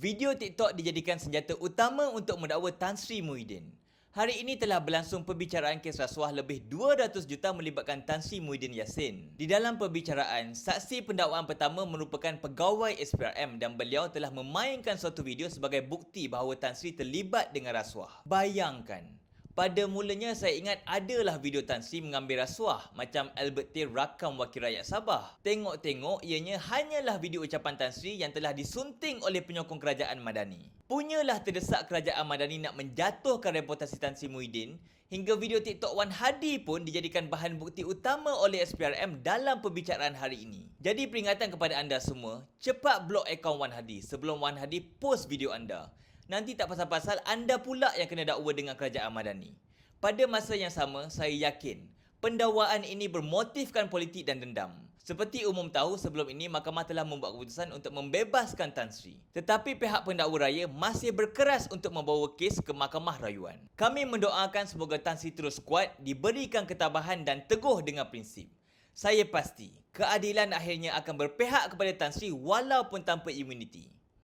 Video TikTok dijadikan senjata utama untuk mendakwa Tan Sri Muhyiddin. Hari ini telah berlangsung perbicaraan kes rasuah lebih 200 juta melibatkan Tan Sri Muhyiddin Yassin. Di dalam perbicaraan, saksi pendakwaan pertama merupakan pegawai SPRM dan beliau telah memainkan suatu video sebagai bukti bahawa Tan Sri terlibat dengan rasuah. Bayangkan, pada mulanya saya ingat adalah video Tan Sri mengambil rasuah macam Albert Tay rakam Wakil Rakyat Sabah. Tengok-tengok ianya hanyalah video ucapan Tan Sri yang telah disunting oleh penyokong kerajaan Madani. Punyalah terdesak kerajaan Madani nak menjatuhkan reputasi Tan Sri Muhyiddin hingga video TikTok Wan Hadi pun dijadikan bahan bukti utama oleh SPRM dalam perbicaraan hari ini. Jadi peringatan kepada anda semua, cepat blok akaun Wan Hadi sebelum Wan Hadi post video anda. Nanti tak pasal-pasal anda pula yang kena dakwa dengan kerajaan Madani. Pada masa yang sama, saya yakin pendakwaan ini bermotifkan politik dan dendam. Seperti umum tahu, sebelum ini mahkamah telah membuat keputusan untuk membebaskan Tan Sri. Tetapi pihak pendakwa raya masih berkeras untuk membawa kes ke mahkamah rayuan. Kami mendoakan semoga Tan Sri terus kuat, diberikan ketabahan dan teguh dengan prinsip. Saya pasti keadilan akhirnya akan berpihak kepada Tan Sri walaupun tanpa imuniti.